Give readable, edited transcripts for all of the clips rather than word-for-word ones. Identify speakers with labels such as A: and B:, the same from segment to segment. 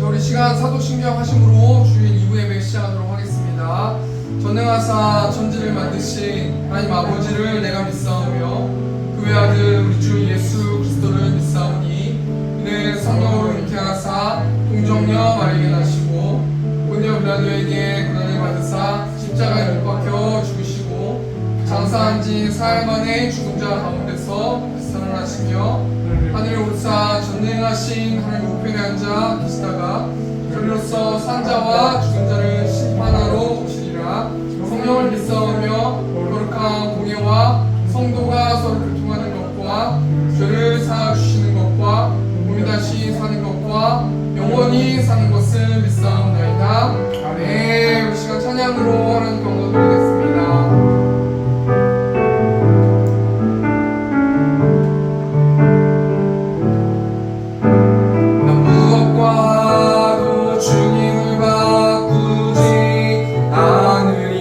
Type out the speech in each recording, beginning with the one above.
A: 우리 시간 사도신경 하심으로 주일 2부 예배 시작하도록 하겠습니다. 전능하사 천지를 만드신 하나님 아버지를 내가 믿사오며 그 외아들 우리 주 예수 그리스도를 믿사오니 이는 성령으로 잉태하사 동정녀 마리아에게 나시고 본디오 빌라도에게 고난을 받으사 십자가에 못 박혀 죽으시고 장사한 지 사흘 만에 죽은 자 가운데서 살아나시며 하늘에 오르사 전능하신 하나님 우편에 앉아 계시다가 저리로서 산자와 죽은 자를 심판하러 오시리라. 성령을 믿사오며 거룩한 공예와 성도가 서로 교통하는 것과 죄를 사하주시는 것과 몸이 다시 사는 것과 영원히 사는 것을 믿사옵나이다. 아멘. 우리 시간 찬양으로 하나님 경고 드리겠습니다. 주님을 바꾸지 않으리.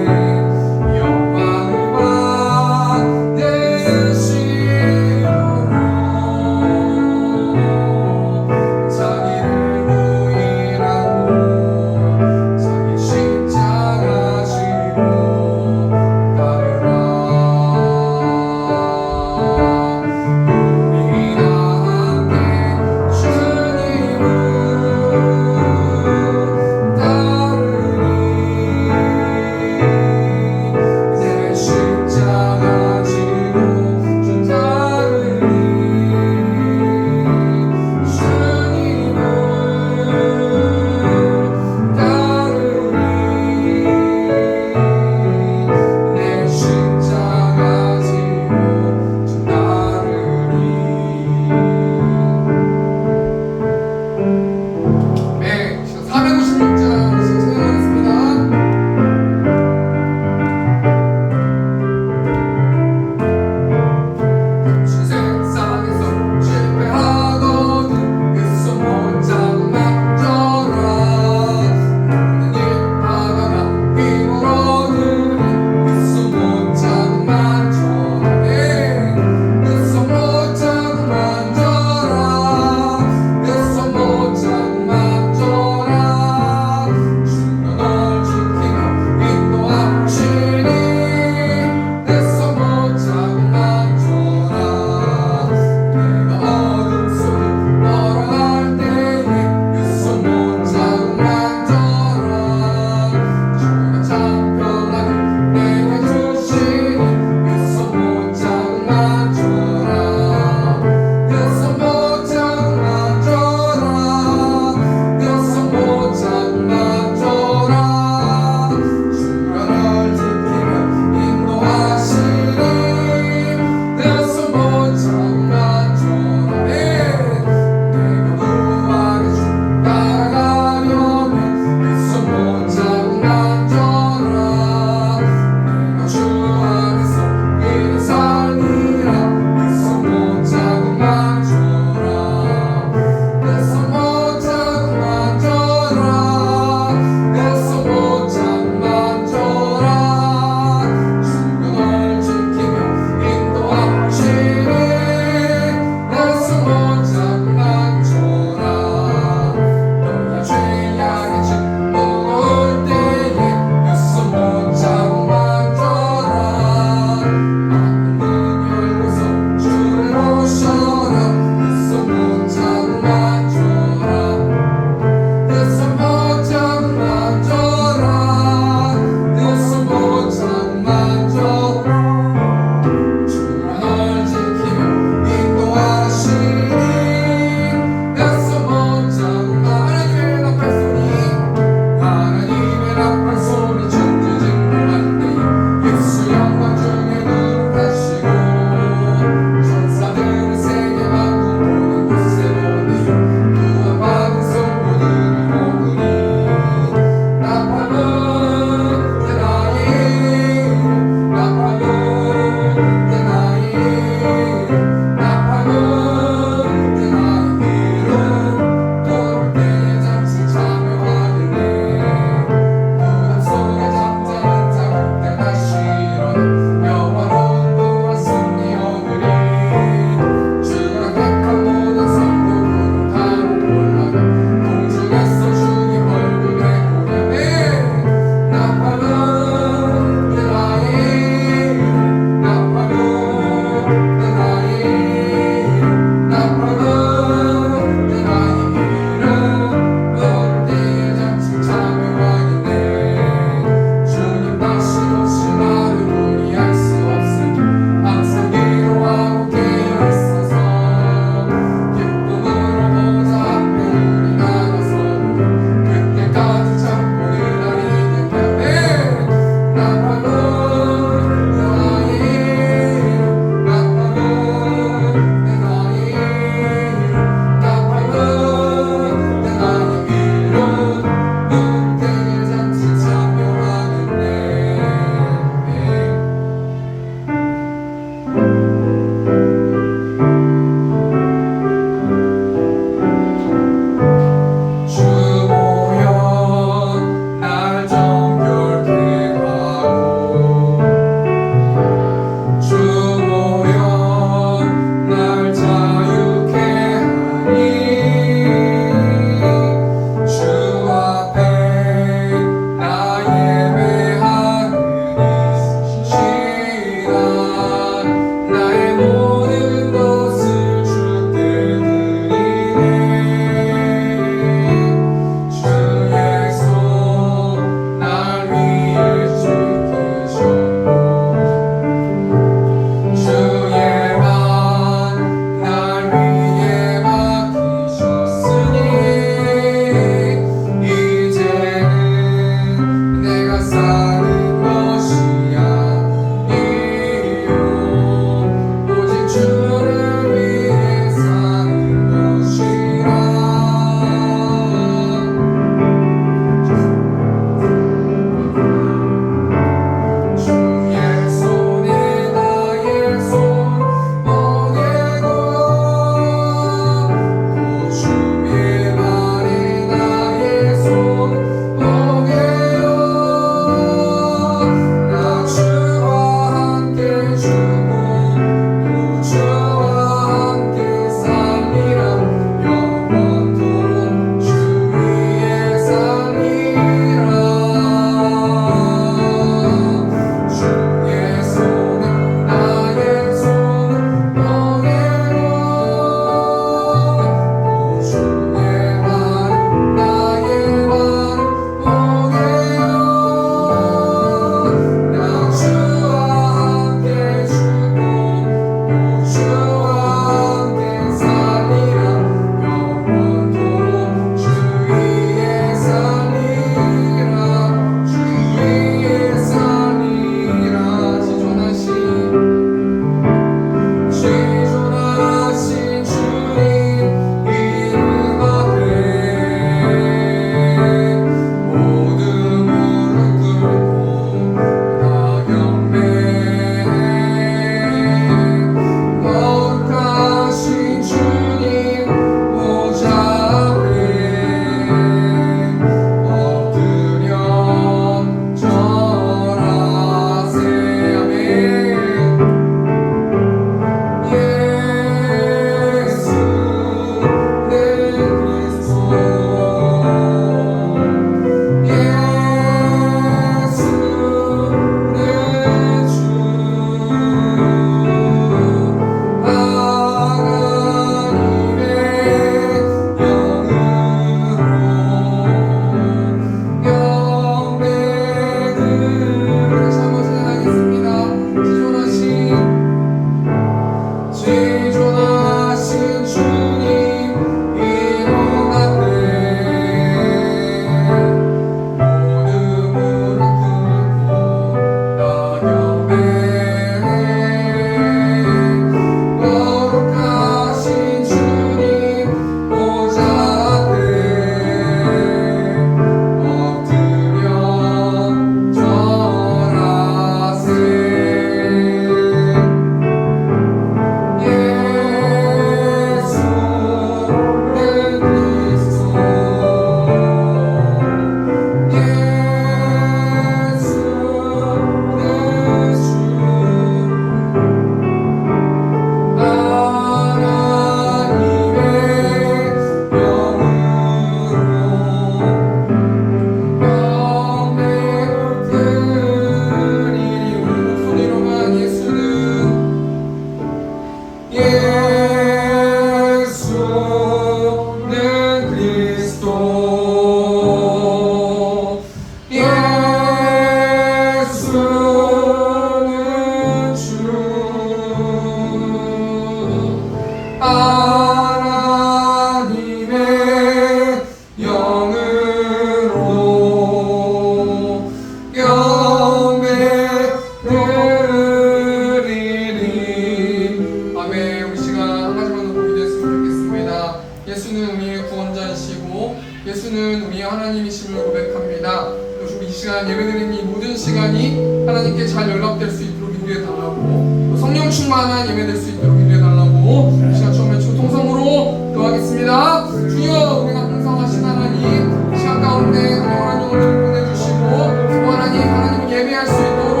A: 하나님이심을 고백합니다. 그리고 이 시간 예배드리는 이 모든 시간이 하나님께 잘 연락될 수 있도록 인도해 달라고, 또 성령 충만한 예배될 수 있도록 인도해 달라고 이 시간 처음에 통성으로 기도하겠습니다. 주여, 우리가 풍성하신 하나님, 이 시간 가운데 영원한 영혼을 보내주시고 또 하나님을 예배할 수 있도록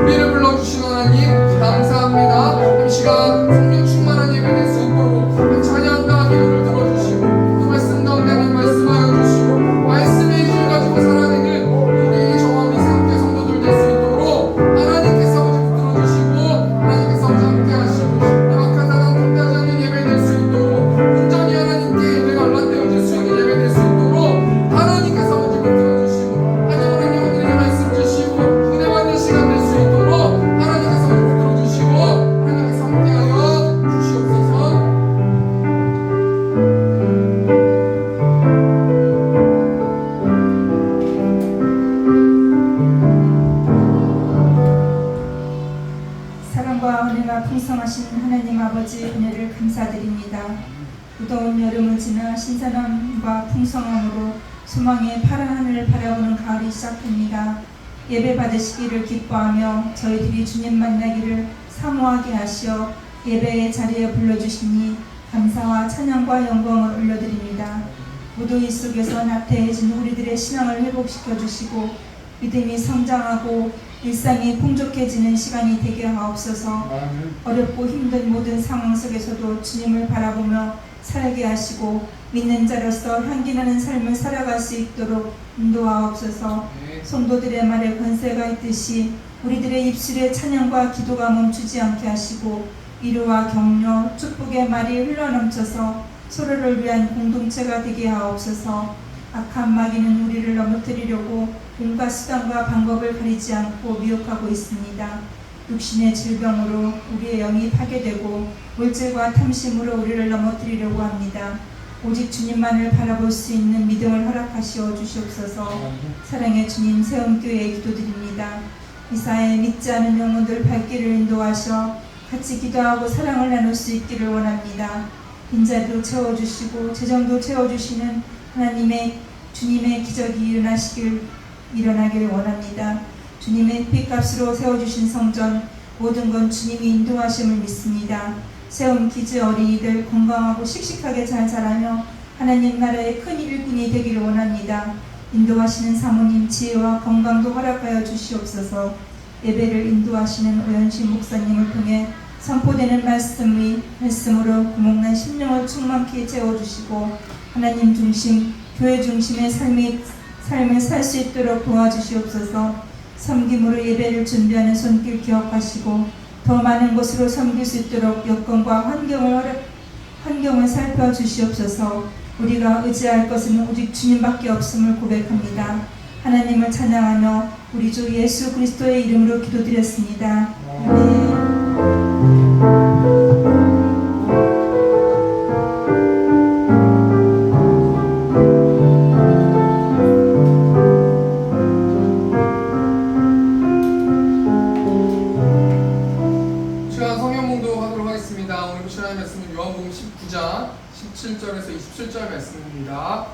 A: 우리를 불러주신 하나님 감사합니다. 이 시간 성령 충만한 예배될 수 있도록 찬양과 기도를 들어주시고 또 말씀 가운데 하나님 말씀하여 주시고 말씀의 힘을 가지고 살아내는 우리 저와 우리 새롭게 성도들 될 수 있도록 하나님께서 붙들어주시고 하나님께서 함께 하시고 약한 사람 통하지 않는 예배 될 수 있도록 온전히 하나님께 예배가 연락되어질 수 있는 예배 될 수 있도록 하나님께서 붙들어주시고 하나님의 영혼들에게 말씀 주시고 은혜 받는 시간 될 수 있도록 하나님께서 붙들어주시고 하나님께서 함께하여 주시옵소서.
B: 사랑과 은혜가 풍성하신 하나님 아버지 은혜를 감사드립니다. 무더운 여름을 지나 신선함과 풍성함으로 소망의 파란 하늘을 바라보는 가을이 시작됩니다. 예배 받으시기를 기뻐하며 저희들이 주님 만나기를 사모하게 하시어 예배의 자리에 불러주시니 감사와 찬양과 영광을 올려드립니다. 무더위 속에서 나태해진 우리들의 신앙을 회복시켜 주시고 믿음이 성장하고 일상이 풍족해지는 시간이 되게 하옵소서. 어렵고 힘든 모든 상황 속에서도 주님을 바라보며 살게 하시고 믿는 자로서 향기나는 삶을 살아갈 수 있도록 인도하옵소서. 성도들의 말에 권세가 있듯이 우리들의 입술에 찬양과 기도가 멈추지 않게 하시고 위로와 격려, 축복의 말이 흘러넘쳐서 서로를 위한 공동체가 되게 하옵소서. 악한 마귀는 우리를 넘어뜨리려고 온갖 수단과 방법을 가리지 않고 미혹하고 있습니다. 육신의 질병으로 우리의 영이 파괴되고 물질과 탐심으로 우리를 넘어뜨리려고 합니다. 오직 주님만을 바라볼 수 있는 믿음을 허락하시어 주시옵소서. 사랑의 주님, 세움교회에 기도드립니다. 이사에 믿지 않은 영혼들 발길을 인도하셔 같이 기도하고 사랑을 나눌 수 있기를 원합니다. 빈자리도 채워주시고 재정도 채워주시는 주님의 기적이 일어나길 원합니다. 주님의 핏값으로 세워주신 성전, 모든 건 주님이 인도하심을 믿습니다. 세움 기즈 어린이들 건강하고 씩씩하게 잘 자라며 하나님 나라의 큰 일꾼이 되기를 원합니다. 인도하시는 사모님 지혜와 건강도 허락하여 주시옵소서. 예배를 인도하시는 오연신 목사님을 통해 선포되는 말씀으로 구멍난 심령을 충만케 채워주시고 하나님 중심, 교회 중심의 삶을 살 수 있도록 도와주시옵소서. 섬김으로 예배를 준비하는 손길 기억하시고 더 많은 곳으로 섬길 수 있도록 여건과 환경을 살펴주시옵소서. 우리가 의지할 것은 오직 주님밖에 없음을 고백합니다. 하나님을 찬양하며 우리 주 예수 그리스도의 이름으로 기도드렸습니다. 아멘.
A: 오늘 보시는 말씀은 요한복음 19장 17절에서 27절 말씀입니다.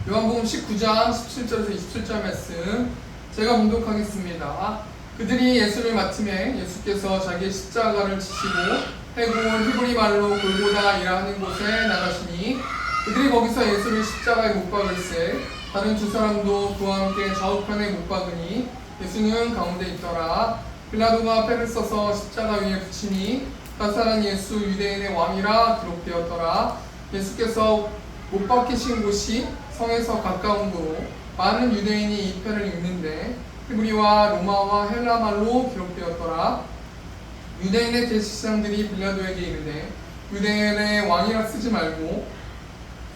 A: 요한복음 19장 17절에서 27절 말씀 제가 봉독하겠습니다. 그들이 예수를 맡음에 예수께서 자기의 십자가를 지시고 해군 히브리 말로 골고다이라 하는 곳에 나가시니 그들이 거기서 예수를 십자가에 못 박을세 다른 두 사람도 그와 함께 좌우편에 못 박으니 예수는 가운데 있더라. 빌라도가 패를 써서 십자가 위에 붙이니 가살한 예수 유대인의 왕이라 기록되었더라. 예수께서 못 박히신 곳이 성에서 가까운 도로 많은 유대인이 이 패를 읽는데 히브리와 로마와 헬라 말로 기록되었더라. 유대인의 대제사장들이 빌라도에게 이르되 유대인의 왕이라 쓰지 말고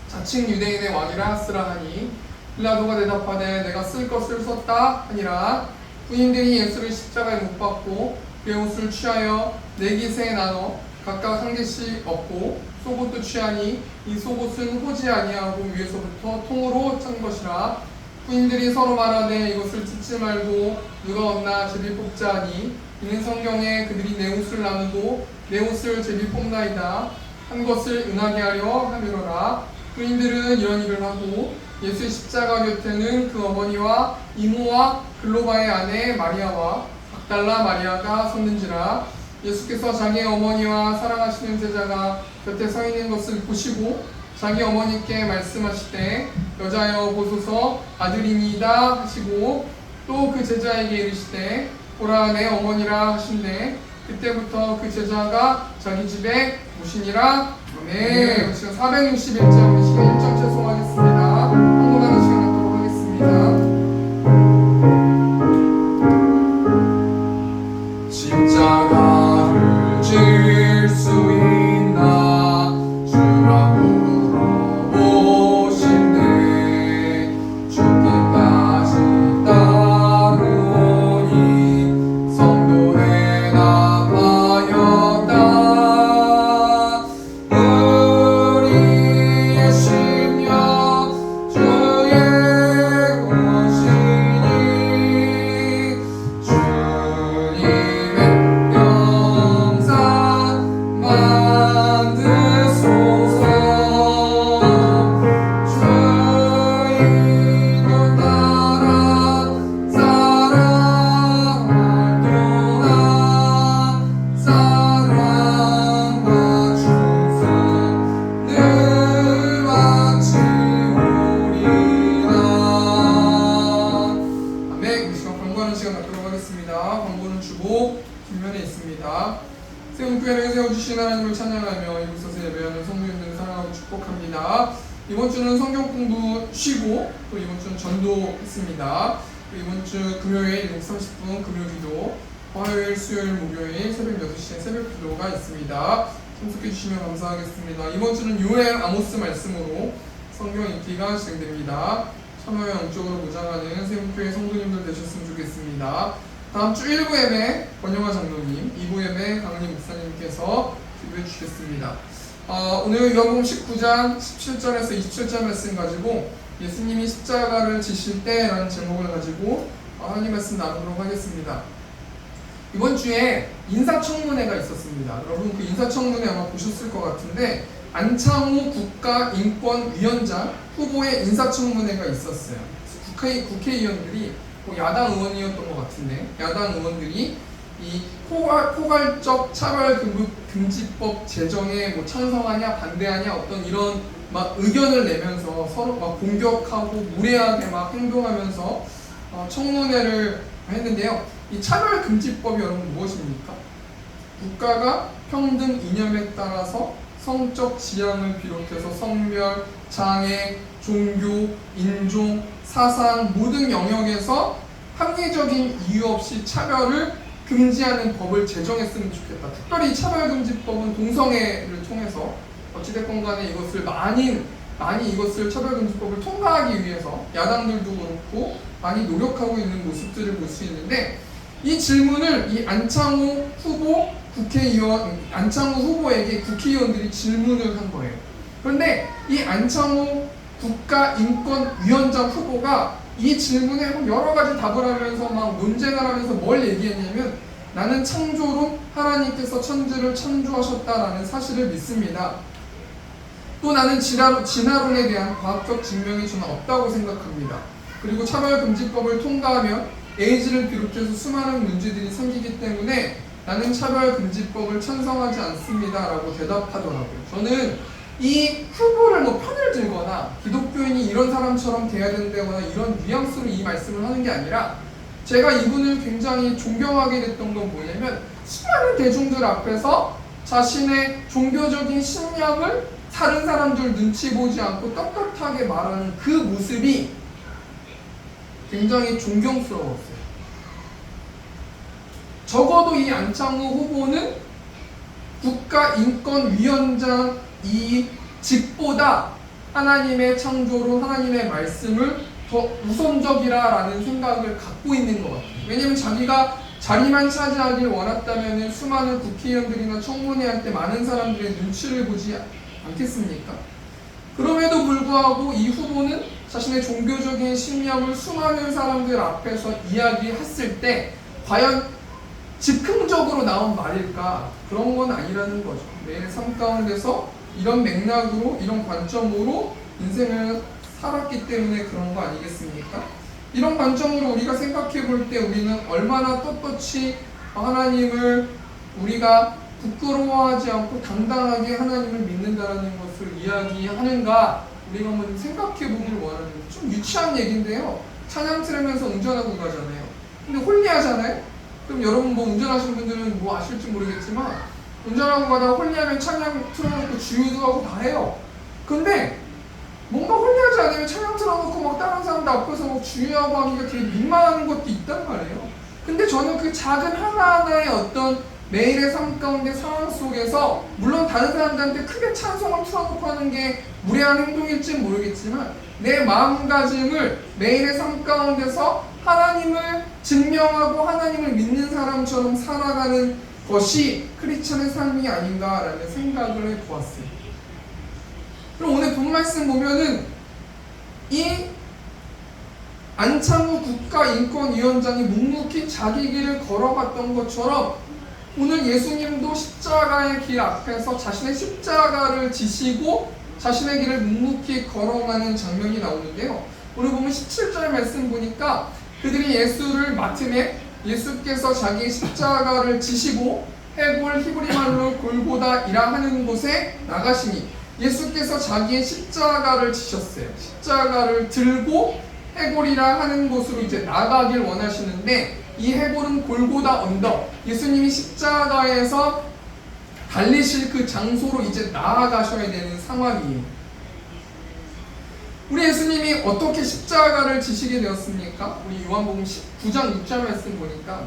A: 자칭 유대인의 왕이라 쓰라 하니 빌라도가 대답하되 내가 쓸 것을 썼다 하니라. 군인들이 예수를 십자가에 못 박고 그의 옷을 취하여 네 깃에 나눠 각각 한 개씩 얻고 속옷도 취하니 이 속옷은 호지 아니하고 위에서부터 통으로 짠 것이라. 군인들이 서로 말하되 이것을 찢지 말고 누가 얻나 제비 뽑자 하니 이는 성경에 그들이 내 옷을 나누고 내 옷을 제비 뽑나이다 한 것을 응하게 하려 함이로라. 군인들은 이런 일을 하고 예수의 십자가 곁에는 그 어머니와 이모와 글로바의 아내 마리아와 박달라 마리아가 섰는지라. 예수께서 자기의 어머니와 사랑하시는 제자가 곁에 서 있는 것을 보시고 자기 어머니께 말씀하시되 여자여 보소서 아들이니이다 하시고 또 그 제자에게 이르시되 보라 내 어머니라 하신대 그때부터 그 제자가 자기 집에 오시니라. 아멘. 지금 461장 시간 1점 채송하겠습니다. 헌금하는 시간 갖도록 하겠습니다. 십자가를 질 수 있나 주라 물어보신대 죽기까지 따르오니 성도 대답하였다 우리의 심령 주의 것이니 주님의 영상 만드소서 주의 것 따라 사랑할 동안 사랑과 충성 늘 마치 오리라. 아멘. 이 시간 광고하는 시간 갖도록 하겠습니다. 광고는 주보 뒷면에 있습니다. 세운교회를 세워주신 하나님을 찬양하며 이곳에서 예배하는 성도님들을 사랑하고 축복합니다. 이번 주는 성경 공부 쉬고 또 이번 주는 전도 했습니다. 또 이번 주 금요일 7시 30분 금요기도, 화요일, 수요일, 목요일 새벽 6시에 새벽기도가 있습니다. 참석해 주시면 감사하겠습니다. 이번 주는 요엘 아모스 말씀으로 성경 읽기가 진행됩니다. 참여와 영적으로 무장하는 세운교회 성도님들 되셨으면 좋겠습니다. 다음 주 1부 예배 권영화 장로님, 2부 예배 강은희 목사님께서 기도해 주시겠습니다. 오늘 요한복음 19장 17절에서 27절 말씀 가지고 예수님이 십자가를 지실 때라는 제목을 가지고 하나님 말씀 나누도록 하겠습니다. 이번 주에 인사청문회가 있었습니다. 여러분 그 인사청문회 아마 보셨을 것 같은데 안창호 국가인권위원장 후보의 인사청문회가 있었어요. 국회의원들이 야당 의원이었던 것 같은데 야당 의원들이 이 포괄적 차별금지법 제정에 찬성하냐 반대하냐 어떤 이런 막 의견을 내면서 서로 막 공격하고 무례하게 막 행동하면서 청문회를 했는데요. 이 차별금지법이 여러분 무엇입니까? 국가가 평등 이념에 따라서 성적 지향을 비롯해서 성별, 장애, 종교, 인종, 사상 모든 영역에서 합리적인 이유 없이 차별을 금지하는 법을 제정했으면 좋겠다. 특별히 차별금지법은 동성애를 통해서 어찌됐건 간에 이것을 많이 이것을 차별금지법을 통과하기 위해서 야당들도 그렇고 많이 노력하고 있는 모습들을 볼 수 있는데 이 질문을 이 안창호 후보에게 국회의원들이 질문을 한 거예요. 그런데 이 안창호 국가인권위원장 후보가 이 질문에 여러 가지 답을 하면서 막 논쟁을 하면서 뭘 얘기했냐면 나는 창조론 하나님께서 천지를 창조하셨다라는 사실을 믿습니다. 또 나는 진화론에 대한 과학적 증명이 저는 없다고 생각합니다. 그리고 차별금지법을 통과하면 에이즈를 비롯해서 수많은 문제들이 생기기 때문에 나는 차별금지법을 찬성하지 않습니다 라고 대답하더라고요. 저는 이 후보를 편을 들거나 기독교인이 이런 사람처럼 돼야 된다거나 이런 뉘앙스로 이 말씀을 하는 게 아니라 제가 이분을 굉장히 존경하게 됐던 건 뭐냐면 수많은 대중들 앞에서 자신의 종교적인 신념을 다른 사람들 눈치 보지 않고 떳떳하게 말하는 그 모습이 굉장히 존경스러웠어요. 적어도 이 안창호 후보는 국가인권위원장 이 직보다 하나님의 창조로 하나님의 말씀을 더 우선적이라는 생각을 갖고 있는 것 같아요. 왜냐하면 자기가 자리만 차지하길 원했다면 수많은 국회의원들이나 청문회할 때 많은 사람들의 눈치를 보지 않겠습니까? 그럼에도 불구하고 이 후보는 자신의 종교적인 신념을 수많은 사람들 앞에서 이야기했을 때 과연 즉흥적으로 나온 말일까? 그런 건 아니라는 거죠. 매일 삶 가운데서 이런 맥락으로 이런 관점으로 인생을 살았기 때문에 그런 거 아니겠습니까? 이런 관점으로 우리가 생각해 볼 때 우리는 얼마나 떳떳이 하나님을 우리가 부끄러워하지 않고 당당하게 하나님을 믿는다는 것을 이야기하는가 우리가 한번 생각해 보길 원하는 좀 유치한 얘기인데요. 찬양 틀으면서 운전하고 가잖아요. 근데 홀리하잖아요. 그럼 여러분 뭐 운전하시는 분들은 뭐 아실지 모르겠지만 운전하고 가다가 홀리하면 찬양 틀어놓고 주유도 하고 다 해요. 근데 뭔가 홀리하지 않으면 찬양 틀어놓고 막 다른 사람들 앞에서 막 주유하고 하기가 되게 민망한 것도 있단 말이에요. 근데 저는 그 작은 하나하나의 어떤 매일의 삶 가운데 상황 속에서 물론 다른 사람들한테 크게 찬송을 틀어놓고 하는 게 무례한 행동일지 모르겠지만 내 마음가짐을 매일의 삶 가운데서 하나님을 증명하고 하나님을 믿는 사람처럼 살아가는 것이 크리스천의 삶이 아닌가라는 생각을 해보았어요. 그럼 오늘 본 말씀 보면은 이 안창호 국가인권위원장이 묵묵히 자기 길을 걸어갔던 것처럼 오늘 예수님도 십자가의 길 앞에서 자신의 십자가를 지시고 자신의 길을 묵묵히 걸어가는 장면이 나오는데요. 오늘 보면 17절 말씀 보니까 그들이 예수를 맡음에 예수께서 자기 십자가를 지시고 해골 히브리말로 골고다이라 하는 곳에 나가시니 예수께서 자기의 십자가를 지셨어요. 십자가를 들고 해골이라 하는 곳으로 이제 나가길 원하시는데 이 해골은 골고다 언덕, 예수님이 십자가에서 달리실 그 장소로 이제 나아가셔야 되는 상황이에요. 우리 예수님이 어떻게 십자가를 지시게 되었습니까? 우리 요한복음 19장 6절 말씀 보니까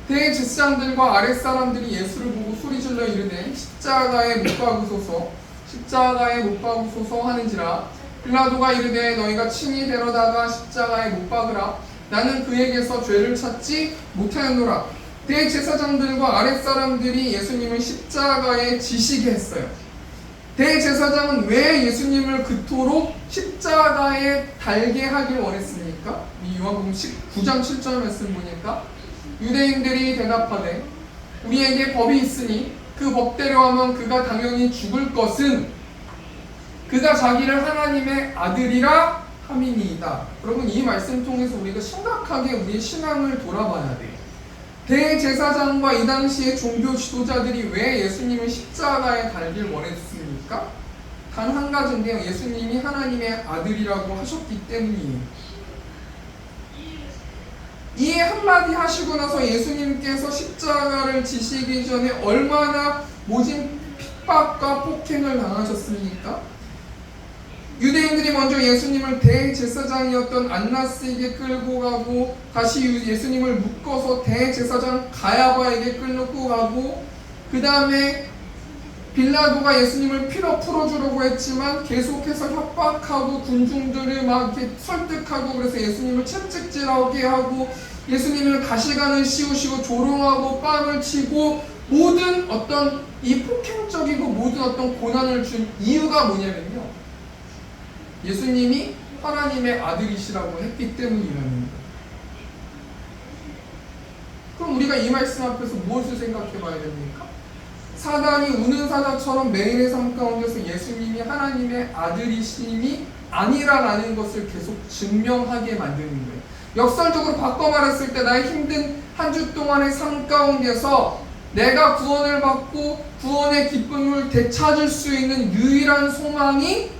A: 대제사장들과 아랫사람들이 예수를 보고 소리질러 이르되 십자가에 못 박으소서 십자가에 못 박으소서 하는지라 빌라도가 이르되 너희가 친히 데려다가 십자가에 못 박으라 나는 그에게서 죄를 찾지 못하였노라. 대제사장들과 아랫사람들이 예수님을 십자가에 지시게 했어요. 대제사장은 왜 예수님을 그토록 십자가에 달게 하길 원했습니까? 이 요한복음 19장 7절 말씀 보니까 유대인들이 대답하되 우리에게 법이 있으니 그 법대로 하면 그가 당연히 죽을 것은 그가 자기를 하나님의 아들이라 함이니이다. 여러분 이 말씀 통해서 우리가 심각하게 우리의 신앙을 돌아봐야 돼요. 대제사장과 이 당시의 종교 지도자들이 왜 예수님을 십자가에 달길 원했습니까? 단 한 가지인데요. 예수님이 하나님의 아들이라고 하셨기 때문이에요. 이 한마디 하시고 나서 예수님께서 십자가를 지시기 전에 얼마나 모진 핍박과 폭행을 당하셨습니까? 유대인들이 먼저 예수님을 대제사장이었던 안나스에게 끌고 가고 다시 예수님을 묶어서 대제사장 가야바에게 끌고 가고 그 다음에 빌라도가 예수님을 피로 풀어주려고 했지만 계속해서 협박하고 군중들을 막 이렇게 설득하고 그래서 예수님을 채찍질하게 하고 예수님을 가시관을 씌우시고 조롱하고 빵을 치고 모든 어떤 이 폭행적이고 모든 어떤 고난을 준 이유가 뭐냐면요. 예수님이 하나님의 아들이시라고 했기 때문이라는 거예요. 그럼 우리가 이 말씀 앞에서 무엇을 생각해 봐야 됩니까? 사단이 우는 사자처럼 매일의 삶 가운데서 예수님이 하나님의 아들이심이 아니라라는 것을 계속 증명하게 만드는 거예요. 역설적으로 바꿔 말했을 때 나의 힘든 한 주 동안의 삶 가운데서 내가 구원을 받고 구원의 기쁨을 되찾을 수 있는 유일한 소망이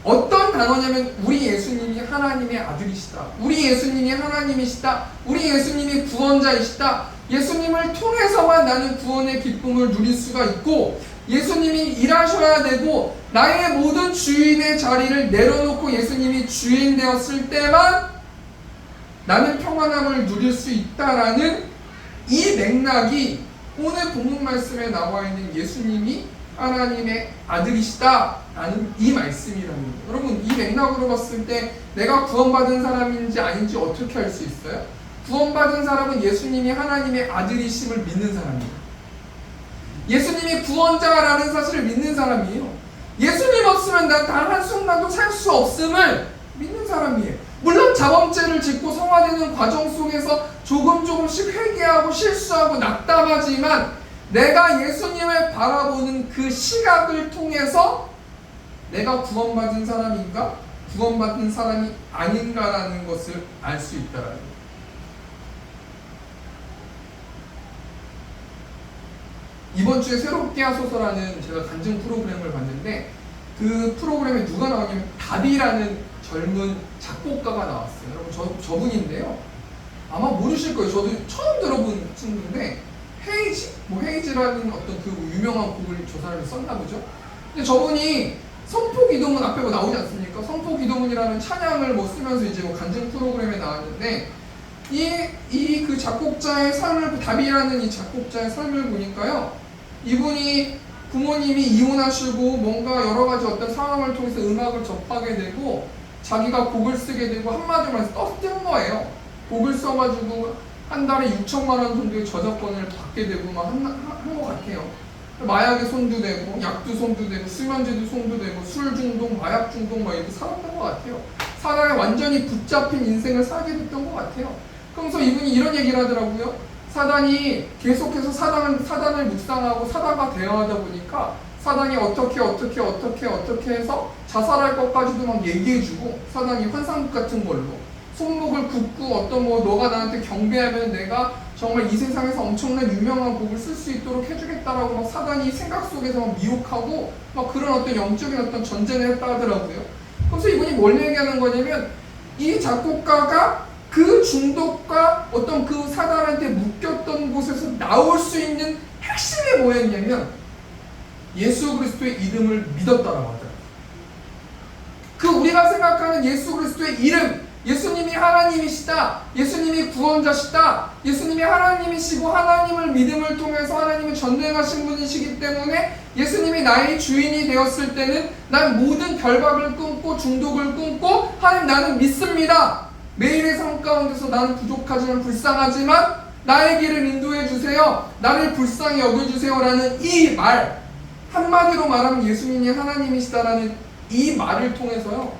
A: 어떤 단어냐면 우리 예수님이 하나님의 아들이시다. 우리 예수님이 하나님이시다. 우리 예수님이 구원자이시다. 예수님을 통해서만 나는 구원의 기쁨을 누릴 수가 있고 예수님이 일하셔야 되고 나의 모든 주인의 자리를 내려놓고 예수님이 주인 되었을 때만 나는 평안함을 누릴 수 있다라는 이 맥락이 오늘 본문 말씀에 나와 있는 예수님이 하나님의 아들이시다라는 이 말씀이라는 거예요. 여러분 이 맥락으로 봤을 때 내가 구원받은 사람인지 아닌지 어떻게 알 수 있어요? 구원받은 사람은 예수님이 하나님의 아들이심을 믿는 사람이에요. 예수님이 구원자라는 사실을 믿는 사람이에요. 예수님 없으면 난 단 한순간도 살 수 없음을 믿는 사람이에요. 물론 자범죄를 짓고 성화되는 과정 속에서 조금씩 회개하고 실수하고 낙담하지만 내가 예수님을 바라보는 그 시각을 통해서 내가 구원받은 사람인가? 구원받은 사람이 아닌가라는 것을 알 수 있다라는 거예요. 이번 주에 새롭게 하소서라는 제가 간증 프로그램을 봤는데 그 프로그램에 누가 나오냐면 다비라는 젊은 작곡가가 나왔어요. 여러분 저분인데요. 아마 모르실 거예요. 저도 처음 들어본 친구인데 헤이즈라는 어떤 그 유명한 곡을 저 사람이 썼나 보죠. 근데 저분이 성포기도문 앞에 뭐 나오지 않습니까? 성포기도문이라는 찬양을 뭐 쓰면서 이제 뭐 간증 프로그램에 나왔는데 이 그 작곡자의 삶을 다비라는 이 작곡자의 삶을 보니까요. 이분이 부모님이 이혼하시고 뭔가 여러 가지 어떤 상황을 통해서 음악을 접하게 되고 자기가 곡을 쓰게 되고 한마디로 말해서 떴던 거예요. 곡을 써가지고 한 달에 6천만 원 정도의 저작권을 받게 되고 막 한 것 같아요. 마약에 손도 대고 약도 손도 대고 수면제도 손도 대고 술 중독, 마약 중독 막 이렇게 살았던 것 같아요. 사단에 완전히 붙잡힌 인생을 살게 됐던 것 같아요. 그러면서 이분이 이런 얘기를 하더라고요. 사단이 계속해서 사단을 묵상하고 사단과 대화하다 보니까 사단이 어떻게 해서 자살할 것까지도 막 얘기해주고 사단이 환상국 같은 걸로 손목을 굽고 어떤 뭐 너가 나한테 경배하면 내가 정말 이 세상에서 엄청난 유명한 곡을 쓸 수 있도록 해주겠다라고 막 사단이 생각 속에서 막 미혹하고 막 그런 어떤 영적인 어떤 전쟁을 했다 하더라고요. 그래서 이분이 뭘 얘기하는 거냐면 이 작곡가가 그 중독과 어떤 그 사단한테 묶였던 곳에서 나올 수 있는 핵심이 뭐였냐면 예수 그리스도의 이름을 믿었다라고 하더라고요. 그 우리가 생각하는 예수 그리스도의 이름, 예수님이 하나님이시다, 예수님이 구원자시다, 예수님이 하나님이시고 하나님을 믿음을 통해서 하나님이 전능하신 분이시기 때문에 예수님이 나의 주인이 되었을 때는 난 모든 결박을 끊고 중독을 끊고 하나님 나는 믿습니다. 매일의 삶 가운데서 나는 부족하지만 불쌍하지만 나의 길을 인도해 주세요. 나를 불쌍히 여겨주세요 라는 이 말, 한마디로 말하면 예수님이 하나님이시다라는 이 말을 통해서요,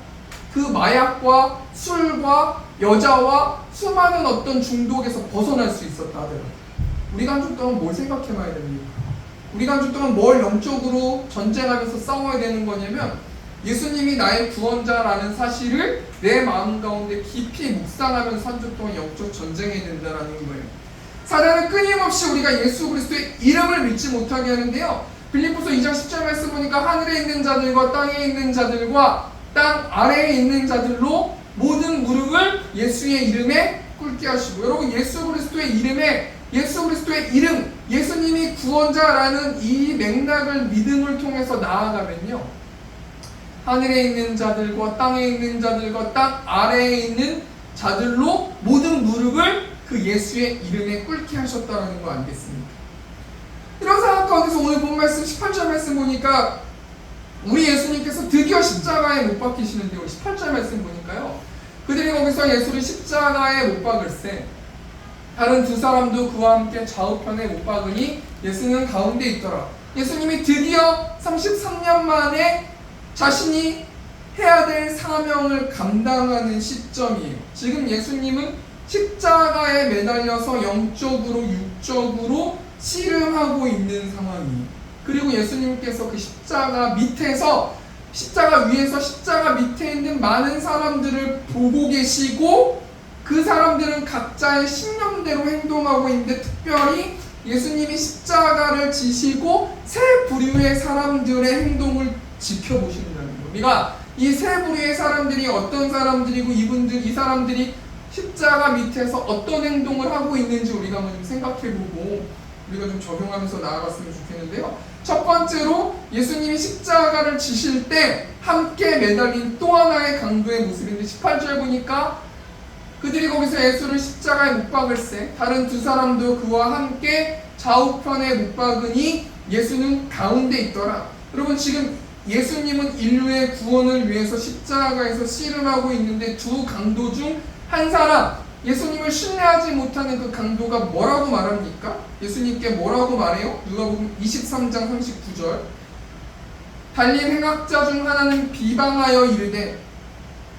A: 그 마약과 술과 여자와 수많은 어떤 중독에서 벗어날 수 있었다 하더라고요. 우리가 한 주 동안 뭘 생각해 봐야 됩니까? 우리가 한 주 동안 뭘 영적으로 전쟁하면서 싸워야 되는 거냐면 예수님이 나의 구원자라는 사실을 내 마음 가운데 깊이 묵상하면서 한 주 동안 영적 전쟁해야 된다는 거예요. 사단은 끊임없이 우리가 예수 그리스도의 이름을 믿지 못하게 하는데요. 빌립보서 2장 10절 말씀 보니까 하늘에 있는 자들과 땅에 있는 자들과 땅 아래에 있는 자들로 모든 무릎을 예수의 이름에 꿇게 하시고, 여러분 예수 그리스도의 이름에 예수 그리스도의 이름, 예수님이 구원자라는 이 맥락을 믿음을 통해서 나아가면요, 하늘에 있는 자들과 땅에 있는 자들과 땅 아래에 있는 자들로 모든 무릎을 그 예수의 이름에 꿇게 하셨다는 거 아니겠습니까? 이런 상황 가운데서 오늘 본 말씀 18절 말씀 보니까 우리 예수님께서 드디어 십자가에 못 박히시는데, 우리 18절 말씀 보니까요, 그들이 거기서 예수를 십자가에 못 박을세 다른 두 사람도 그와 함께 좌우편에 못 박으니 예수는 가운데 있더라. 예수님이 드디어 33년 만에 자신이 해야 될 사명을 감당하는 시점이에요. 지금 예수님은 십자가에 매달려서 영적으로 육적으로 씨름하고 있는 상황이에요. 그리고 예수님께서 그 십자가 밑에서, 십자가 위에서 십자가 밑에 있는 많은 사람들을 보고 계시고, 그 사람들은 각자의 신념대로 행동하고 있는데 특별히 예수님이 십자가를 지시고 세 부류의 사람들의 행동을 지켜보신다는 거예요. 우리가 이 세 부류의 사람들이 어떤 사람들이고 이 사람들이 십자가 밑에서 어떤 행동을 하고 있는지 우리가 한번 좀 생각해보고 우리가 좀 적용하면서 나아갔으면 좋겠는데요. 첫 번째로 예수님이 십자가를 지실 때 함께 매달린 또 하나의 강도의 모습인데 18절 보니까 그들이 거기서 예수를 십자가에 못 박을세 다른 두 사람도 그와 함께 좌우편에 못 박으니 예수는 가운데 있더라. 여러분 지금 예수님은 인류의 구원을 위해서 십자가에서 씨름하고 있는데 두 강도 중 한 사람, 예수님을 신뢰하지 못하는 그 강도가 뭐라고 말합니까? 예수님께 뭐라고 말해요? 누가복음 23장 39절 달린 행악자 중 하나는 비방하여 이르되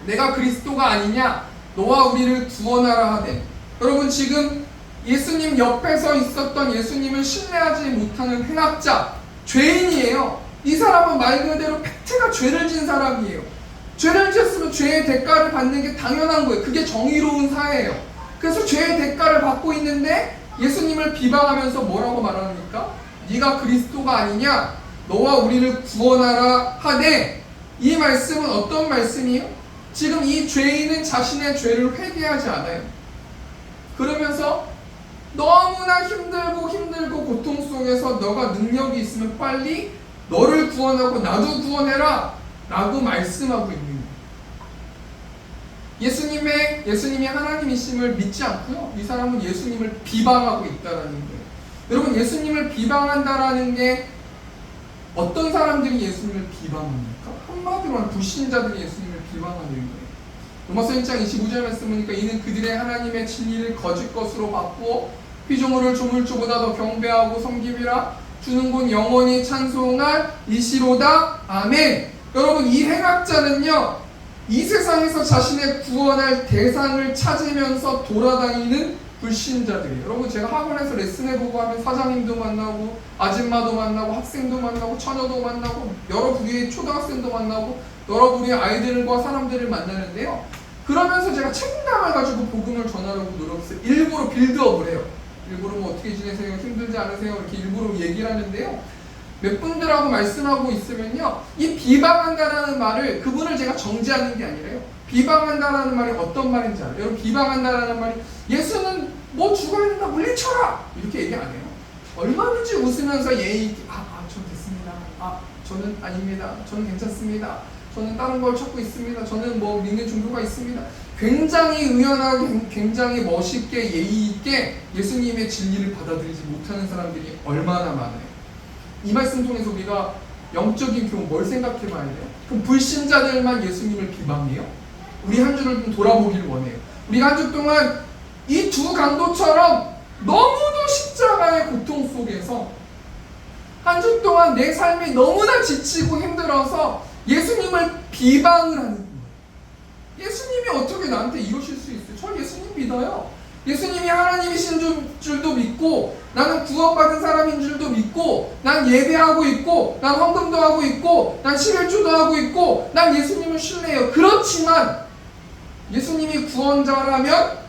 A: 내가 그리스도가 아니냐? 너와 우리를 구원하라 하되. 여러분 지금 예수님 옆에서 있었던 예수님을 신뢰하지 못하는 행악자, 죄인이에요. 이 사람은 말 그대로 팩트가 죄를 진 사람이에요. 죄를 지었으면 죄의 대가를 받는 게 당연한 거예요. 그게 정의로운 사회예요. 그래서 죄의 대가를 받고 있는데 예수님을 비방하면서 뭐라고 말합니까? 네가 그리스도가 아니냐? 너와 우리를 구원하라 하되, 이 말씀은 어떤 말씀이에요? 지금 이 죄인은 자신의 죄를 회개하지 않아요. 그러면서 너무나 힘들고 고통 속에서 너가 능력이 있으면 빨리 너를 구원하고 나도 구원해라 라고 말씀하고 있는 거예요. 예수님이 하나님이심을 믿지 않고요, 이 사람은 예수님을 비방하고 있다라는 거예요. 여러분, 예수님을 비방한다라는 게 어떤 사람들이 예수님을 비방합니까? 한마디로 하면 불신자들이 예수님을 비방하는 거예요. 로마서 1장 25절 말씀 보니까 이는 그들의 하나님의 진리를 거짓 것으로 바꾸어 피조물을 조물주보다 더 경배하고 섬기리라. 주는 곧 영원히 찬송할 이시로다. 아멘. 여러분, 이 행악자는요, 이 세상에서 자신의 구원할 대상을 찾으면서 돌아다니는 불신자들이에요. 여러분, 제가 학원에서 레슨해보고 하면 사장님도 만나고 아줌마도 만나고 학생도 만나고 처녀도 만나고 여러 부류의 초등학생도 만나고 여러 부류의 아이들과 사람들을 만나는데요, 그러면서 제가 책임감을 가지고 복음을 전하려고 노력했어요. 일부러 빌드업을 해요. 일부러 뭐 어떻게 지내세요? 힘들지 않으세요? 이렇게 일부러 얘기를 하는데요, 몇 분들하고 말씀하고 있으면요, 이 비방한다라는 말을, 그분을 제가 정죄하는 게 아니라요, 비방한다라는 말이 어떤 말인지 알아요? 여러분, 비방한다라는 말이 예수는 뭐 죽어야 된다, 물리쳐라 이렇게 얘기 안 해요. 얼마든지 웃으면서 예의 있게 전 됐습니다. 저는 아닙니다. 저는 괜찮습니다. 저는 다른 걸 찾고 있습니다. 저는 뭐 믿는 종교가 있습니다. 굉장히 의연하게, 굉장히 멋있게, 예의 있게 예수님의 진리를 받아들이지 못하는 사람들이 얼마나 많아요. 이 말씀 통해서 우리가 영적인 교훈 뭘 생각해 봐야 돼요? 그럼 불신자들만 예수님을 비방해요? 우리 한 주를 좀 돌아보길 원해요. 우리가 한 주 동안 이 두 강도처럼 너무도 십자가의 고통 속에서 한 주 동안 내 삶이 너무나 지치고 힘들어서 예수님을 비방을 하는 거예요. 예수님이 어떻게 나한테 이러실 수 있어요? 저 예수님 믿어요. 예수님이 하나님이신 줄도 믿고, 나는 구원받은 사람인 줄도 믿고, 난 예배하고 있고, 난 헌금도 하고 있고, 난 11조도 하고 있고, 난 예수님을 신뢰해요. 그렇지만 예수님이 구원자라면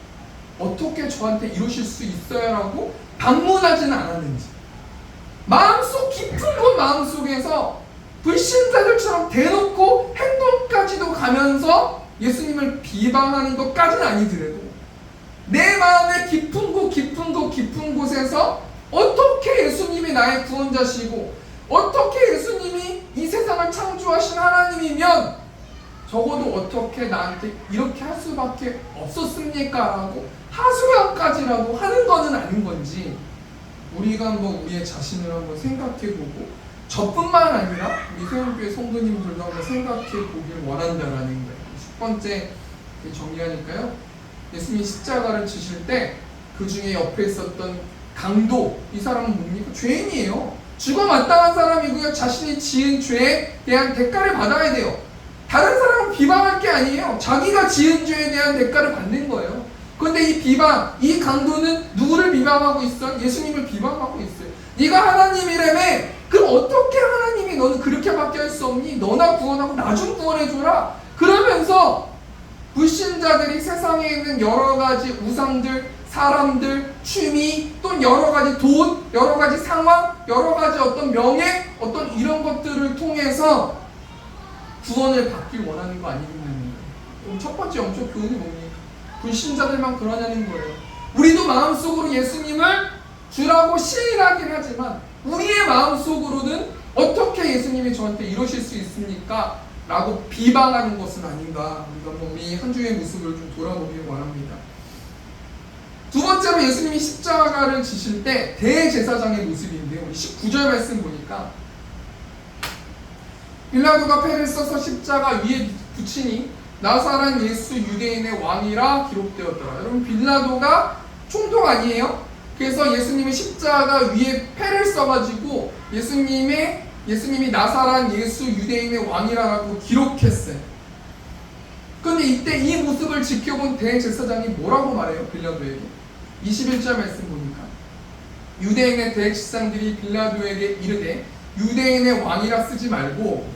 A: 어떻게 저한테 이러실 수 있어요? 라고 반문하지는 않았는지, 마음속 깊은 곳 마음속에서 불신자들처럼 대놓고 행동까지도 가면서 예수님을 비방하는 것까지는 아니더라도 내 마음의 깊은 곳에서 어떻게 예수님이 나의 구원자시고 어떻게 예수님이 이 세상을 창조하신 하나님이면 적어도 어떻게 나한테 이렇게 할 수밖에 없었습니까? 라고 하소연까지라도 하는 거는 아닌 건지, 우리가 한번 우리의 자신을 한번 생각해보고, 저뿐만 아니라 우리 세운교회 성도님들도 한번 생각해보길 원한다라는 거예요. 10번째 정리하니까요, 예수님이 십자가를 지실 때 그 중에 옆에 있었던 강도, 이 사람은 뭡니까? 죄인이에요. 죽어 마땅한 사람이고요, 자신이 지은 죄에 대한 대가를 받아야 돼요. 다른 사람은 비방할 게 아니에요. 자기가 지은 죄에 대한 대가를 받는 거예요. 그런데 이 비방, 이 강도는 누구를 비방하고 있어? 예수님을 비방하고 있어요. 네가 하나님이라며? 그럼 어떻게 하나님이 너는 그렇게밖에 할 수 없니? 너나 구원하고 나 좀 구원해줘라. 그러면서 불신자들이 세상에 있는 여러 가지 우상들, 사람들, 취미, 또 여러 가지 돈, 여러 가지 상황, 여러 가지 어떤 명예, 어떤 이런 것들을 통해서 구원을 받길 원하는 거 아니겠냐는 거예요. 첫 번째 영적 교훈이 뭡니까? 불신자들만 그러냐는 거예요. 우리도 마음속으로 예수님을 주라고 시인하긴 하지만 우리의 마음속으로는 어떻게 예수님이 저한테 이러실 수 있습니까? 라고 비방하는 것은 아닌가. 우리가 우리 한 주의 모습을 좀 돌아보길 원합니다. 두 번째로 예수님이 십자가를 지실 때 대제사장의 모습인데요, 19절 말씀 보니까 빌라도가 패를 써서 십자가 위에 붙이니 나사렛 예수 유대인의 왕이라 기록되었더라. 여러분, 빌라도가 총독 아니에요? 그래서 예수님이 십자가 위에 패를 써가지고 예수님이 나사렛 예수 유대인의 왕이라고 기록했어요. 그런데 이때 이 모습을 지켜본 대제사장이 뭐라고 말해요? 빌라도에게 21절 말씀 보니까 유대인의 대제사장들이 빌라도에게 이르되 유대인의 왕이라 쓰지 말고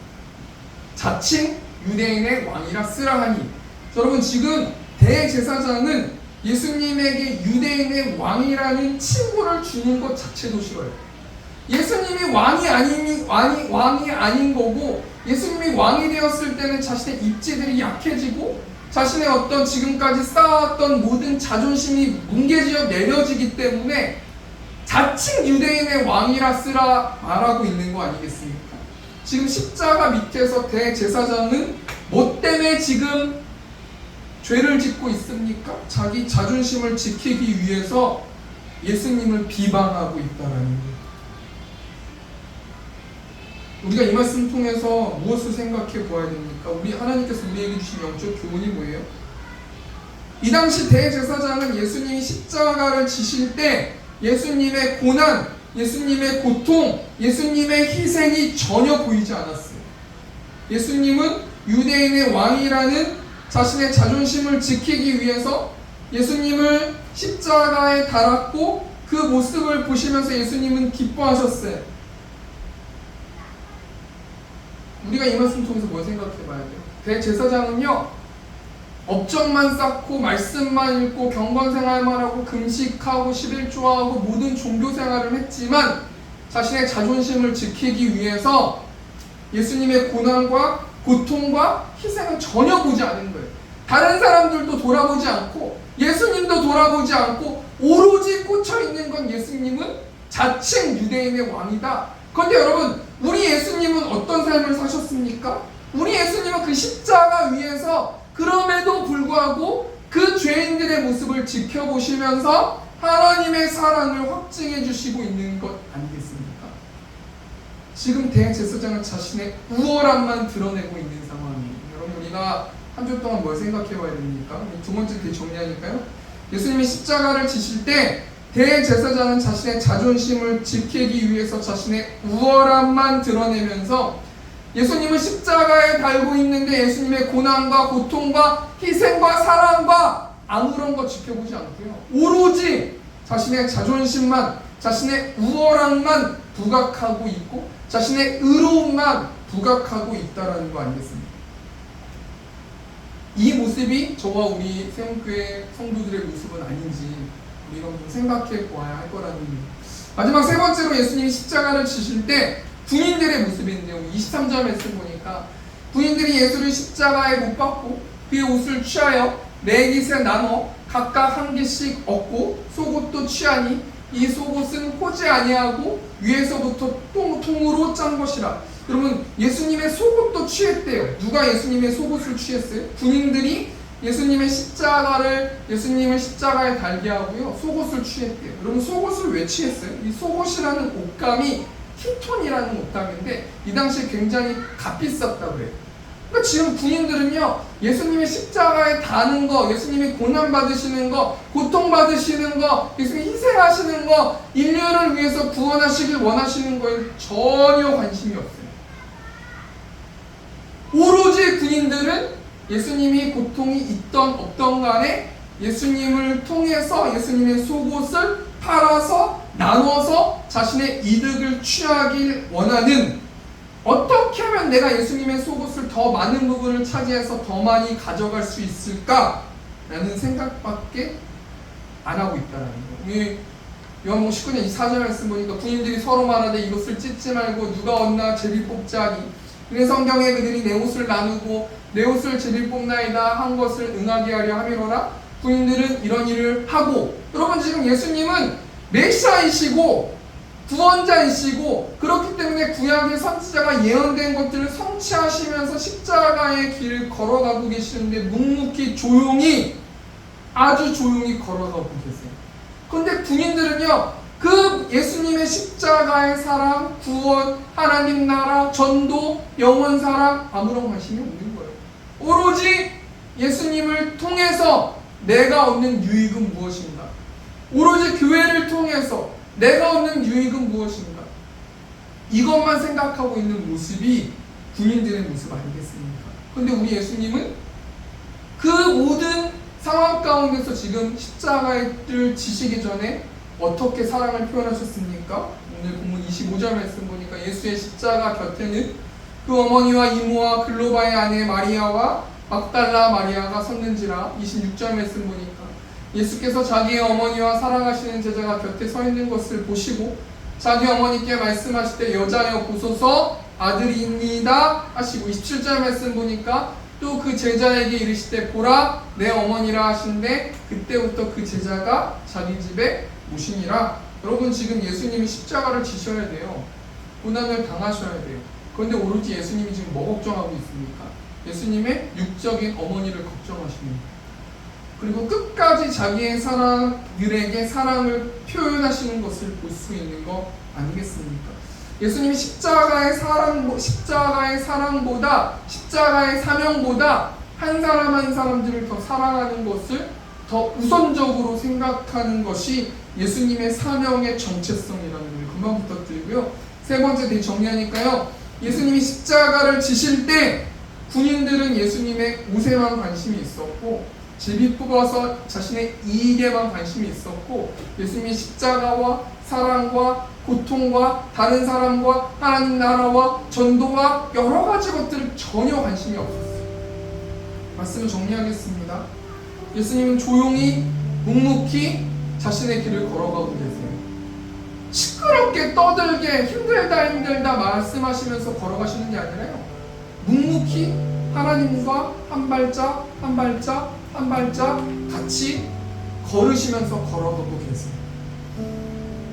A: 자칭 유대인의 왕이라 쓰라 하니. 여러분, 지금 대제사장은 예수님에게 유대인의 왕이라는 칭호를 주는 것 자체도 싫어요. 예수님이 왕이 아닌 거고, 예수님이 왕이 되었을 때는 자신의 입지들이 약해지고 자신의 어떤 지금까지 쌓아왔던 모든 자존심이 뭉개져 내려지기 때문에 자칭 유대인의 왕이라 쓰라 말하고 있는 거 아니겠습니까? 지금 십자가 밑에서 대제사장은 뭐 때문에 지금 죄를 짓고 있습니까? 자기 자존심을 지키기 위해서 예수님을 비방하고 있다라는 거예요. 우리가 이 말씀 통해서 무엇을 생각해 보아야 됩니까? 하나님께서 우리에게 주신 영적 교훈이 뭐예요? 이 당시 대제사장은 예수님이 십자가를 지실 때 예수님의 고난, 예수님의 고통, 예수님의 희생이 전혀 보이지 않았어요. 예수님은 유대인의 왕이라는 자신의 자존심을 지키기 위해서 예수님을 십자가에 달았고, 그 모습을 보시면서 예수님은 기뻐하셨어요. 우리가 이 말씀 통해서 뭘 생각해 봐야 돼요? 대제사장은요, 업적만 쌓고 말씀만 읽고 경건생활만 하고 금식하고 11조하고 모든 종교생활을 했지만 자신의 자존심을 지키기 위해서 예수님의 고난과 고통과 희생은 전혀 보지 않은 거예요. 다른 사람들도 돌아보지 않고 예수님도 돌아보지 않고 오로지 꽂혀있는 건 예수님은 자칭 유대인의 왕이다. 그런데 여러분, 우리 예수님은 어떤 삶을 사셨습니까? 우리 예수님은 그 십자가 위에서 그럼에도 불구하고 그 죄인들의 모습을 지켜보시면서 하나님의 사랑을 확증해 주시고 있는 것 아니겠습니까? 지금 대제사장은 자신의 우월함만 드러내고 있는 상황이에요. 여러분, 우리가 한 주 동안 뭘 생각해 봐야 됩니까? 두 번째 정리하니까요. 예수님이 십자가를 지실 때 대제사장은 자신의 자존심을 지키기 위해서 자신의 우월함만 드러내면서 예수님은 십자가에 달고 있는데 예수님의 고난과 고통과 희생과 사랑과 아무런 것 지켜보지 않고요, 오로지 자신의 자존심만, 자신의 우월함만 부각하고 있고 자신의 의로움만 부각하고 있다는 거 아니겠습니까? 이 모습이 저와 우리 세움교회 성도들의 모습은 아닌지 우리가 좀 생각해 보아야 할 거라는 겁니다. 마지막 세 번째로 예수님이 십자가를 지실 때 군인들의 모습인데요. 23절 말씀 보니까 군인들이 예수를 십자가에 못 박고 그의 옷을 취하여 네 깃에 나눠 각각 한 개씩 얻고 속옷도 취하니 이 속옷은 호지 아니하고 위에서부터 통으로 짠 것이라. 여러분, 예수님의 속옷도 취했대요. 누가 예수님의 속옷을 취했어요? 군인들이 예수님의 예수님을 십자가에 달게 하고요, 속옷을 취했대요. 여러분, 속옷을 왜 취했어요? 이 속옷이라는 옷감이 키톤이라는 옷감인데 이 당시에 굉장히 값비쌌다고 해요. 그러니까 지금 군인들은요, 예수님의 십자가에 다는 거, 예수님이 고난 받으시는 거, 고통 받으시는 거, 예수님이 희생하시는 거, 인류를 위해서 구원하시길 원하시는 거에 전혀 관심이 없어요. 오로지 군인들은 예수님이 고통이 있던 없던 간에 예수님을 통해서 예수님의 속옷을 팔아서 나눠서 자신의 이득을 취하길 원하는, 어떻게 하면 내가 예수님의 속옷을 더 많은 부분을 차지해서 더 많이 가져갈 수 있을까? 라는 생각밖에 안 하고 있다는 거예요. 요한복음 19장 24절 말씀 보니까 군인들이 서로 말하되 이것을 찢지 말고 누가 얻나 제비 뽑자 하니 이는 성경에 그들이 내 옷을 나누고 내 옷을 제비 뽑나이다 한 것을 응하게 하려 함이로라. 군인들은 이런 일을 하고, 여러분, 지금 예수님은 메시아이시고 구원자이시고 그렇기 때문에 구약의 선지자가 예언된 것들을 성취하시면서 십자가의 길을 걸어가고 계시는데 묵묵히 조용히, 아주 조용히 걸어가고 계세요. 그런데 군인들은요, 그 예수님의 십자가의 사랑, 구원, 하나님 나라, 전도, 영원 사랑 아무런 관심이 없는 거예요. 오로지 예수님을 통해서 내가 얻는 유익은 무엇인가? 오로지 교회를 통해서 내가 얻는 유익은 무엇인가? 이것만 생각하고 있는 모습이 군인들의 모습 아니겠습니까? 그런데 우리 예수님은 그 모든 상황 가운데서 지금 십자가를 지시기 전에 어떻게 사랑을 표현하셨습니까? 오늘 본문 25절 말씀 보니까 예수의 십자가 곁에는 그 어머니와 이모와 글로바의 아내 마리아와 막달라 마리아가 섰는지라. 26절 말씀 보니까 예수께서 자기의 어머니와 사랑하시는 제자가 곁에 서 있는 것을 보시고 자기 어머니께 말씀하실 때 여자여 보소서 아들이니이다 하시고, 27절 말씀 보니까 또 그 제자에게 이르시되 보라 내 어머니라 하신데 그때부터 그 제자가 자기 집에 모시니라. 여러분, 지금 예수님이 십자가를 지셔야 돼요. 고난을 당하셔야 돼요. 그런데 오로지 예수님이 지금 뭐 걱정하고 있습니까? 예수님의 육적인 어머니를 걱정하십니다. 그리고 끝까지 자기의 사람들에게 사랑을 표현하시는 것을 볼 수 있는 거 아니겠습니까? 예수님이 십자가의 사랑보다, 십자가의 사명보다 한 사람 한 사람들을 더 사랑하는 것을 더 우선적으로 생각하는 것이 예수님의 사명의 정체성이라는 걸 금방 부탁드리고요. 세 번째 되게 정리하니까요. 예수님이 십자가를 지실 때 군인들은 예수님의 옷에만 관심이 있었고, 제비 뽑아서 자신의 이익에만 관심이 있었고, 예수님이 십자가와 사랑과 고통과 다른 사람과 하나님 나라와 전도와 여러 가지 것들을 전혀 관심이 없었어요. 말씀을 정리하겠습니다. 예수님은 조용히 묵묵히 자신의 길을 걸어가고 계세요. 시끄럽게 떠들게 힘들다 말씀하시면서 걸어가시는 게 아니라요, 묵묵히 하나님과 한 발짝 한 발짝 한 발짝 같이 걸으시면서 걸어가고 계세요.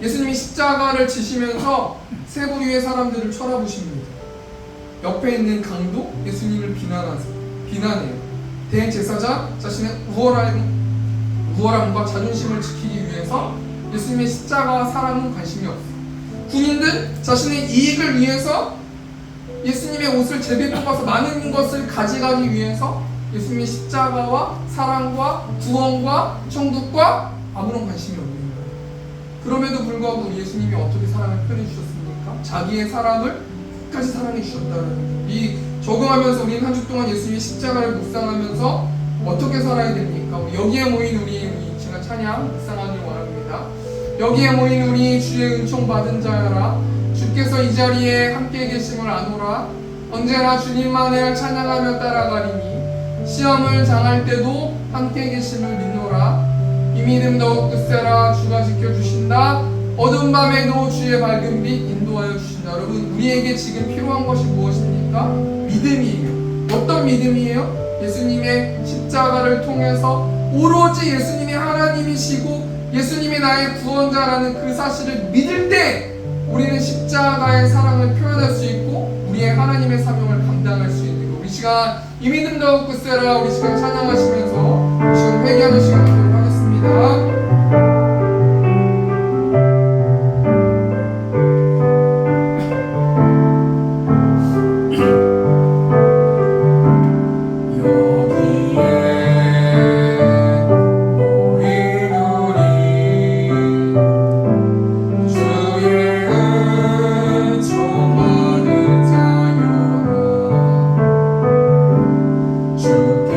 A: 예수님이 십자가를 지시면서 세 부류의 사람들을 쳐다보십니다. 옆에 있는 강도 예수님을 비난해요. 대제사장 자신의 우월함과 자존심을 지키기 위해서 예수님의 십자가와 사랑은 관심이 없어요. 군인들 자신의 이익을 위해서 예수님의 옷을 제비 뽑아서 많은 것을 가져가기 위해서 예수님의 십자가와 사랑과 구원과 천국과 아무런 관심이 없는 거예요. 그럼에도 불구하고 예수님이 어떻게 사랑을 표현해 주셨습니까? 자기의 사람을 끝까지 사랑해 주셨다는 이 적응하면서 우리는 한 주 동안 예수님의 십자가를 묵상하면서 어떻게 살아야 됩니까? 여기에 모인 우리 제가 찬양 묵상하길 원합니다. 여기에 모인 우리 주의 은총 받은 자여라. 주께서 이 자리에 함께 계심을 아노라. 언제나 주님만을 찬양하며 따라가리니 시험을 당할 때도 함께 계심을 믿노라. 이 믿음 더욱 굳세라. 주가 지켜주신다. 어두운 밤에도 주의 밝은 빛 인도하여 주신다. 여러분, 우리에게 지금 필요한 것이 무엇입니까? 믿음이에요. 어떤 믿음이에요? 예수님의 십자가를 통해서 오로지 예수님이 하나님이시고 예수님이 나의 구원자라는 그 사실을 믿을 때 우리는 십자가의 사랑을 표현할 수 있고 우리의 하나님의 사명을 감당할 수 있는 거. 우리 시간 이 믿음 더욱 굳세라. 우리 시간 찬양하시면서 지금 회개하는 시간 갖도록 하겠습니다.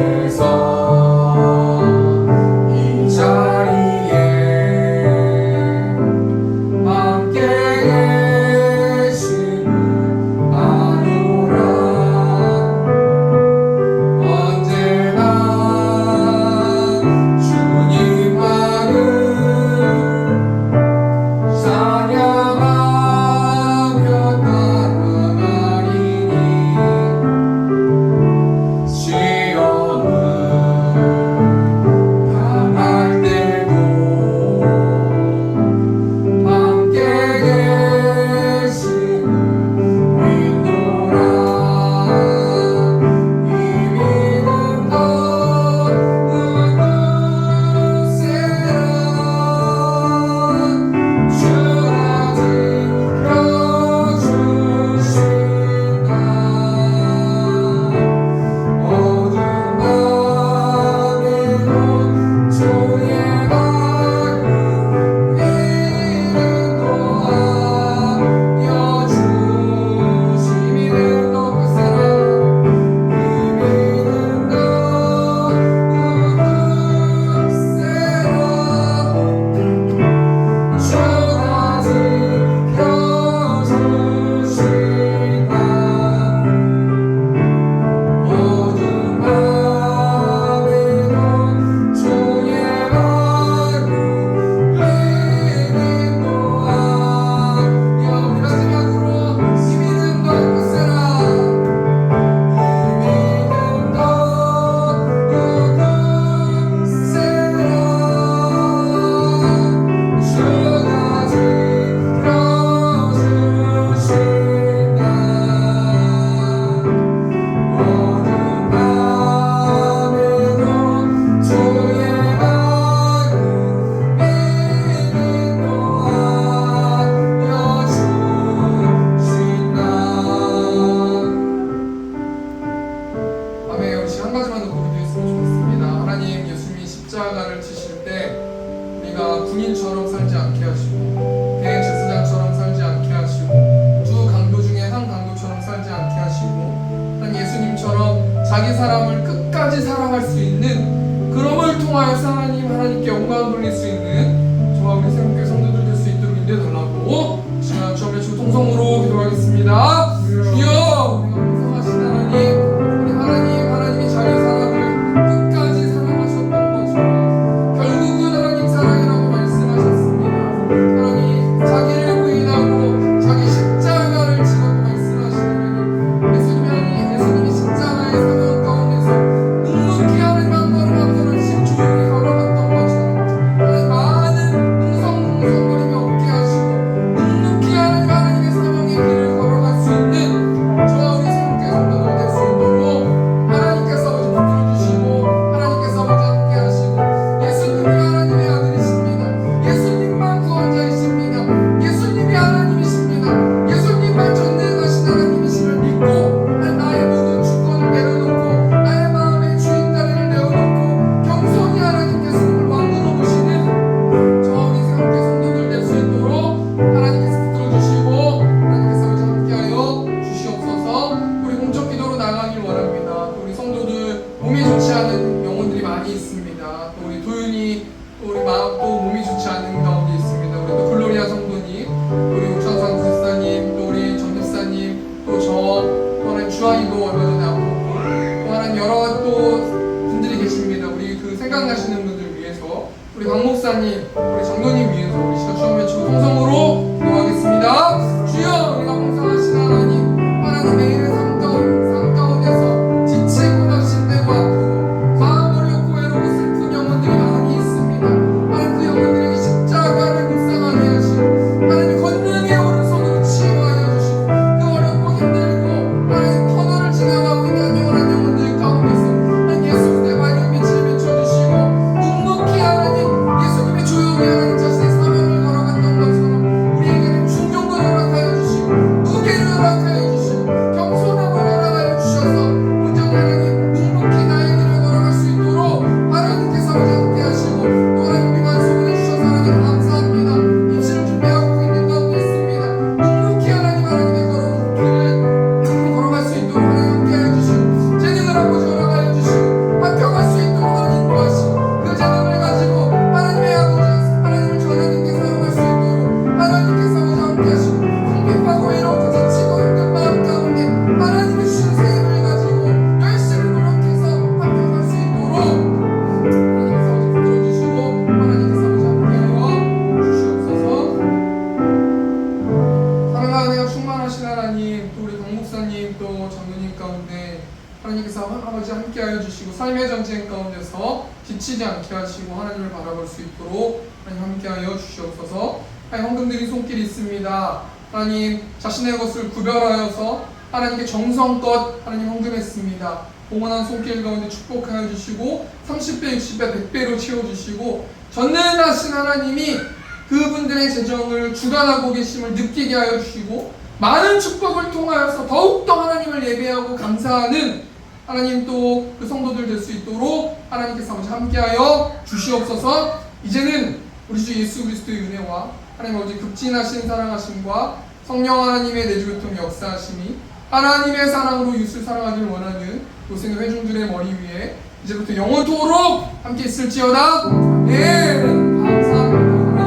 C: 주께서 이 자리
A: 십자가를 지실 때 우리가 군인처럼 살지 않게 하시고 대제사장처럼 살지 않게 하시고 두 강도 중에 한 강도처럼 살지 않게 하시고 한 예수님처럼 자기 사람을 끝까지 사랑할 수 있는 그럼을 통하여서 하나님께 영광 돌릴 수 있는 저와 우리 새롭게 성도들 될 수 있도록 인도해 달라고 시간 처음에 주 통성으로 기도하겠습니다. 주여 우리가 풍성하신 하나님이 자기 사람을 끝까지 사랑하셨던 것처럼 결국은 하나님 사랑이라고 말씀하셨습니다. 하나님 자기를 부인하고 자기 십자가를 지라고 말씀하시는 예수님이 십자가의 사명 가운데서 묵묵히 하나님 한 걸음 한 걸음씩 조용히 걸어갔던 것처럼 하나님 많은 웅성거림이 없게 하시고 묵묵히 하나님의 사명의 길을 걸어갈 수 있는 저와 우리 새롭게 성도들 될 수 있도록 하나님께서 아버지 붙들어주시고 하나님께서 아버지 함께 하시고 예수님이 하나님의 아들이십니다. 예수님만 구원자이십니다. 예수님이 하나님이십니다. 예수님만 전능하신 하나님이심을 믿고 나의 모든 주권을 내려놓고 나의 마음의 주인자리를 내어놓고 겸손히 하나님 예수님을 왕으로 모시는 저와 우리 새롭게 성도들 될 수 있도록 하나님께서 붙들어주시고 하나님께서 아버지 함께하여 주시옵소서. 우리 공적 기도로 나가길 원합니다. 또 우리 성도들 몸이 좋지 않은 영혼들이 많이 있습니다. 또 우리 도윤이 또 우리 마음 또 몸이 좋지 않은 가운데 있습니다. 우리 또 글로리아 성도님, 우리 옥천상 집사님, 또 우리 전 집사님, 또 또 하나님 주한이도 얼마 전에 아프고 또 하나님 여러 또 분들이 계십니다. 우리 그 생각나시는 분들 위해서 우리 강 목사님, 우리 장로님 위해서 우리 시간 주여 외치고 통성으로 기도하겠습니다. 주여 우리가 봉사하신 하나님의 삶 가운데서 지치고 낙심되고 아프고 마음 어렵고 외롭고 슬픈 영혼들이 많이 있습니다. 하나님 그 영혼들에게 십자가를 묵상하게 하시고 하나님 권능의 오른손으로 치유하여 주시고 그 어렵고 힘들고 하나님 터널을 지나가고 있는 영원한 영혼들 가운데서 하나님 예수 그리스도의 밝은 빛을 비춰주시고 묵묵히 하나님 예수님이 조용히 하나님 자신의 사명을 걸어갔던 것처럼 우리에게는 중종을 허락하여 주시고 무게를 허락하여 주시고 겸손함을 허락하여 주셔서 온전히 하나님 묵묵히 나의 길을 걸어갈 수 있도록 하나님께서 우리 함께 하시고 또 하나님 우리만 소원해 주셔서 하나님 감사합니다. 입시를 준비하고 있는 가운데 있습니다. 묵묵히 하나님의 길을 걸어갈 수 있도록 하나님 함께 하여 주시고 재능을 아버지 허락하여 주시고 합격할 수 있도록 하나님 인도하시고 그 재능을 가지고 하나님의 아버지 하나님을 전하는 데 사용할 수 있도록 하나님께서 아버지 함께 하시고 궁핍하고 외롭고 지치고 힘든 마음 가운데 하나님이 주신 새 힘을 가지고 열심히 노력해서 합격할 수 있도록 하나님께서 아버지 붙들어주시고 하나님께서 아버지 함께하여 주시옵소서. 사랑하는 내가 충만하신 하나님, 또 우리 강 목사님 또 장로님 가운데 하나님께서 아버지 함께하여 주시고 삶의 전쟁 가운데서 지치지 않게 하시고 하나님을 바라볼 수 있도록 하나님 함께하여 주시옵소서. 하나님 헌금드린 손길이 있습니다. 하나님 자신의 것을 구별하여서 하나님께 정성껏 하나님 헌금했습니다. 봉헌한 손길 가운데 축복하여 주시고 30배, 60배, 100배로 채워주시고 전능하신 하나님이 그분들의 재정을 주관하고 계심을 느끼게 하여 주시고 많은 축복을 통하여서 더욱더 하나님을 예배하고 감사하는 하나님 또 그 성도들 될 수 있도록 하나님께서 아버지 함께하여 주시옵소서. 이제는 우리 주 예수 그리스도의 은혜와 하나님 아버지 극진하신 사랑하심과 성령 하나님의 내주교통 역사하심이 하나님의 사랑으로 이웃을 사랑하기를 원하는 요새는 회중들의 머리 위에 이제부터 영원토록 함께 있을지어다. 아멘.